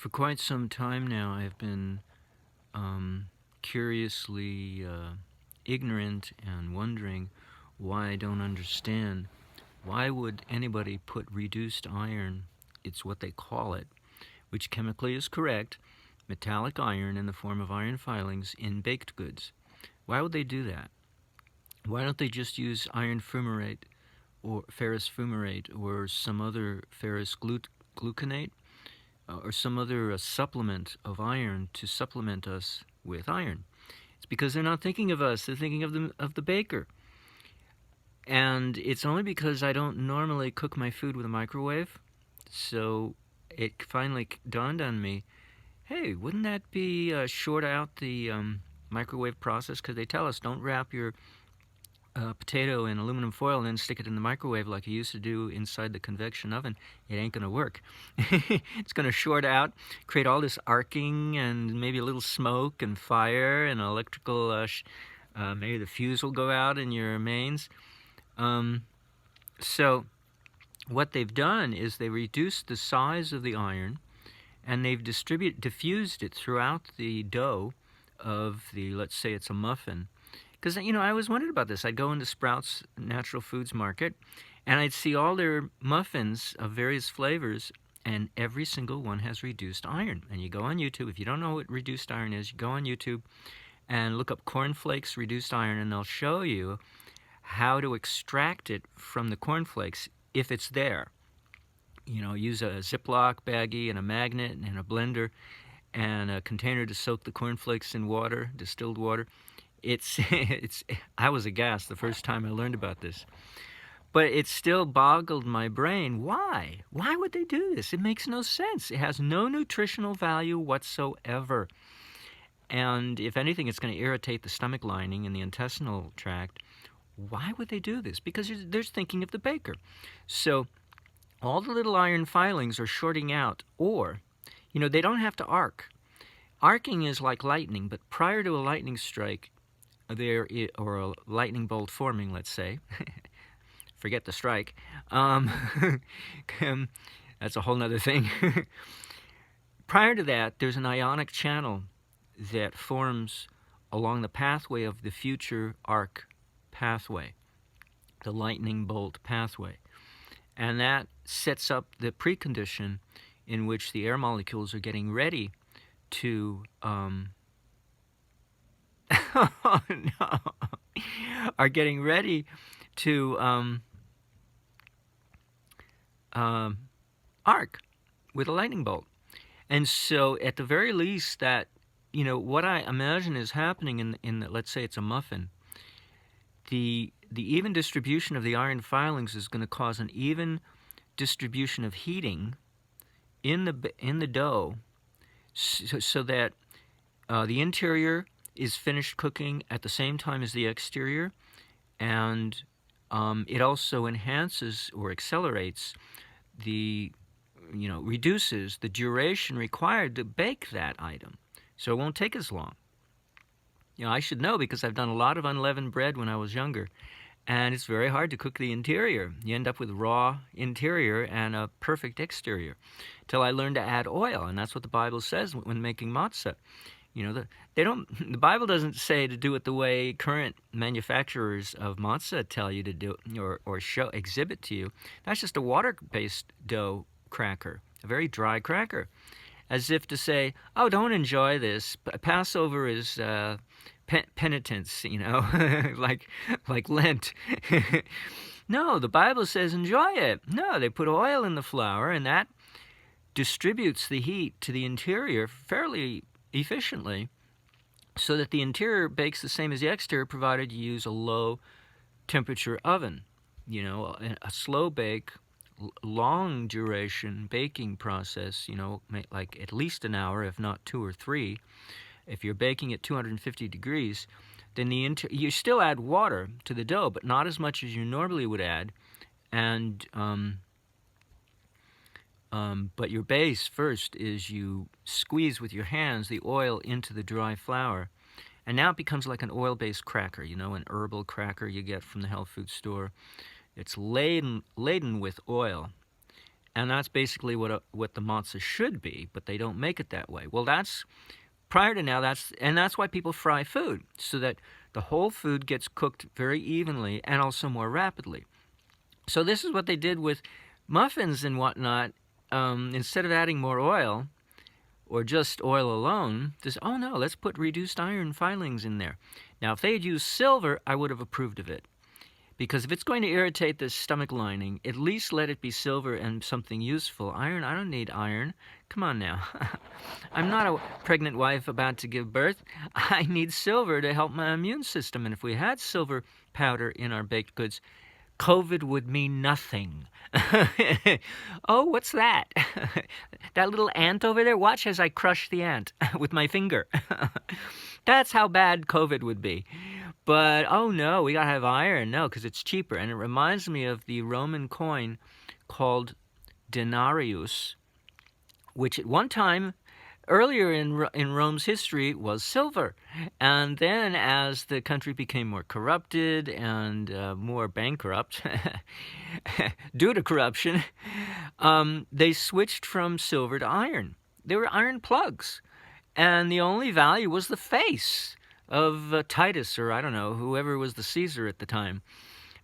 For quite some time now, I've been curiously ignorant and wondering why I don't understand. Why would anybody put reduced iron, it's what they call it, which chemically is correct, metallic iron in the form of iron filings in baked goods? Why would they do that? Why don't they just use iron fumarate or ferrous fumarate or some other ferrous gluconate or some other supplement of iron to supplement us with iron? It's because they're not thinking of us, they're thinking of the baker. And it's only because I don't normally cook my food with a microwave, so it finally dawned on me, hey, wouldn't that be short out the microwave process? Because they tell us don't wrap your potato in aluminum foil and then stick it in the microwave like you used to do inside the convection oven. It ain't going to work. It's going to short out, create all this arcing and maybe a little smoke and fire and electrical, maybe the fuse will go out in your mains. So what they've done is they reduced the size of the iron and they've diffused it throughout the dough of the, let's say it's a muffin. Because, I always wondered about this. I'd go into Sprouts Natural Foods Market, and I'd see all their muffins of various flavors, and every single one has reduced iron. And you go on YouTube. If you don't know what reduced iron is, you go on YouTube and look up cornflakes reduced iron, and they'll show you how to extract it from the cornflakes if it's there. Use a Ziploc baggie and a magnet and a blender and a container to soak the cornflakes in water, distilled water. I was aghast the first time I learned about this. But it still boggled my brain. Why? Why would they do this? It makes no sense. It has no nutritional value whatsoever. And if anything, it's going to irritate the stomach lining and the intestinal tract. Why would they do this? Because they're thinking of the baker. So all the little iron filings are shorting out, or, they don't have to arc. Arcing is like lightning, but prior to a lightning strike, or a lightning bolt forming, let's say, forget the strike, that's a whole nother thing. Prior to that, there's an ionic channel that forms along the pathway of the future arc pathway, the lightning bolt pathway. And that sets up the precondition in which the air molecules are getting ready to are getting ready to arc with a lightning bolt. And so at the very least that, what I imagine is happening in the, let's say it's a muffin, the even distribution of the iron filings is going to cause an even distribution of heating in the dough so that the interior is finished cooking at the same time as the exterior, and it also enhances or accelerates reduces the duration required to bake that item, so it won't take as long. I should know because I've done a lot of unleavened bread when I was younger, and it's very hard to cook the interior. You end up with raw interior and a perfect exterior, till I learned to add oil, and that's what the Bible says when making matzah. The Bible doesn't say to do it the way current manufacturers of matzah tell you to do it or exhibit to you. That's just a water-based dough cracker, a very dry cracker, as if to say, oh, don't enjoy this. Passover is penitence, like Lent. No, the Bible says enjoy it. No, they put oil in the flour, and that distributes the heat to the interior fairly efficiently, so that the interior bakes the same as the exterior, provided you use a low temperature oven. A slow bake, long duration baking process, like at least an hour, if not 2 or 3. If you're baking at 250 degrees, then you still add water to the dough, but not as much as you normally would add, and but your base first is you squeeze with your hands the oil into the dry flour, and now it becomes like an oil-based cracker, an herbal cracker you get from the health food store. It's laden with oil, And that's basically what the matzah should be, but they don't make it that way. Well, that's prior to now. That's why people fry food, so that the whole food gets cooked very evenly and also more rapidly. So this is what they did with muffins and whatnot. Instead of adding more oil, or just oil alone, oh no, let's put reduced iron filings in there. Now, if they had used silver, I would have approved of it. Because if it's going to irritate the stomach lining, at least let it be silver and something useful. Iron, I don't need iron. Come on now. I'm not a pregnant wife about to give birth. I need silver to help my immune system. And if we had silver powder in our baked goods, COVID would mean nothing. Oh, what's that? That little ant over there? Watch as I crush the ant with my finger. That's how bad COVID would be. But, oh no, we gotta have iron. No, because it's cheaper. And it reminds me of the Roman coin called denarius, which at one time, earlier in Rome's history, was silver. And then as the country became more corrupted and more bankrupt due to corruption, they switched from silver to iron. They were iron plugs. And the only value was the face of Titus, or I don't know, whoever was the Caesar at the time.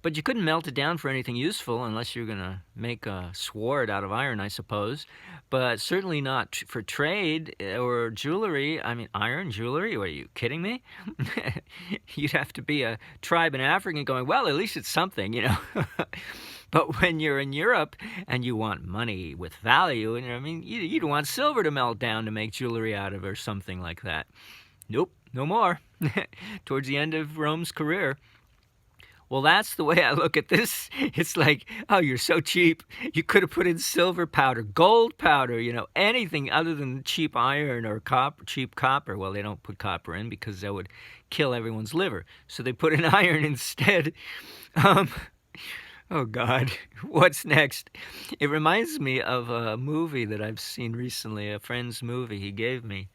But you couldn't melt it down for anything useful unless you're going to make a sword out of iron, I suppose. But certainly not for trade or jewelry. I mean, iron jewelry? Are you kidding me? You'd have to be a tribe in Africa going, well, at least it's something, you know. But when you're in Europe and you want money with value, and I mean, you'd want silver to melt down to make jewelry out of or something like that. Nope, no more. Towards the end of Rome's career. Well, that's the way I look at this. It's like, oh, you're so cheap. You could have put in silver powder, gold powder, you know, anything other than cheap iron or cheap copper. Well, they don't put copper in because that would kill everyone's liver. So they put in iron instead. Oh, God. What's next? It reminds me of a movie that I've seen recently, a friend's movie he gave me,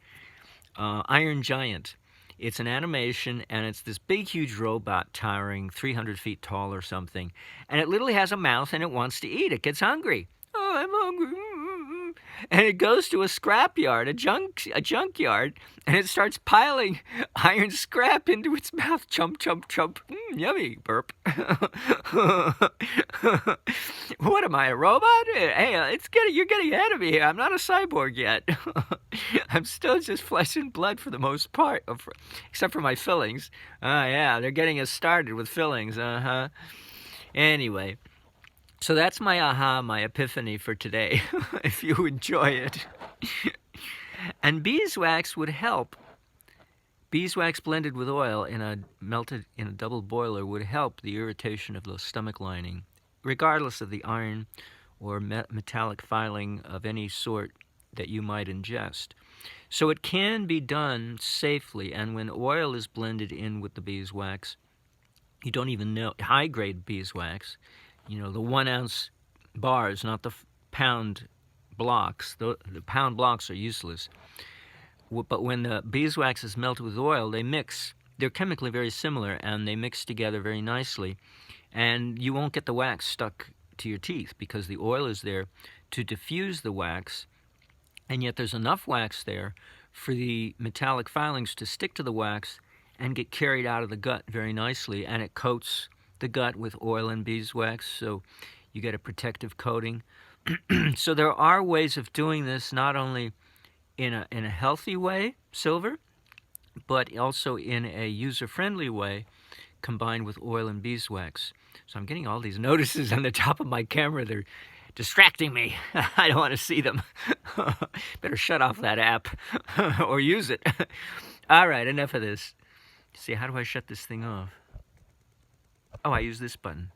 Iron Giant. It's an animation, and it's this big, huge robot towering 300 feet tall or something. And it literally has a mouth, and it wants to eat. It gets hungry. Oh, I'm hungry. And it goes to a scrapyard, a junkyard, and it starts piling iron scrap into its mouth. Chomp, chomp, chomp. Yummy. Burp. What am I, a robot? Hey, you're getting ahead of me here. I'm not a cyborg yet. I'm still just flesh and blood for the most part, except for my fillings. Yeah, they're getting us started with fillings. Anyway. So that's my epiphany for today, if you enjoy it. And beeswax would help. Beeswax blended with oil melted in a double boiler would help the irritation of the stomach lining, regardless of the iron or metallic filing of any sort that you might ingest. So it can be done safely, and when oil is blended in with the beeswax, you don't even know, high-grade beeswax, you know, the 1 ounce bars, not the pound blocks. The pound blocks are useless. But when the beeswax is melted with oil, they mix. They're chemically very similar, and they mix together very nicely. And you won't get the wax stuck to your teeth because the oil is there to diffuse the wax, and yet there's enough wax there for the metallic filings to stick to the wax and get carried out of the gut very nicely, and it coats the gut with oil and beeswax, so you get a protective coating. So there are ways of doing this, not only in a healthy way, silver, but also in a user-friendly way, combined with oil and beeswax. So I'm getting all these notices on the top of my camera. They're distracting me. I don't want to see them. Better shut off that app or use it. All right, enough of this. See, how do I shut this thing off? Oh, I use this button.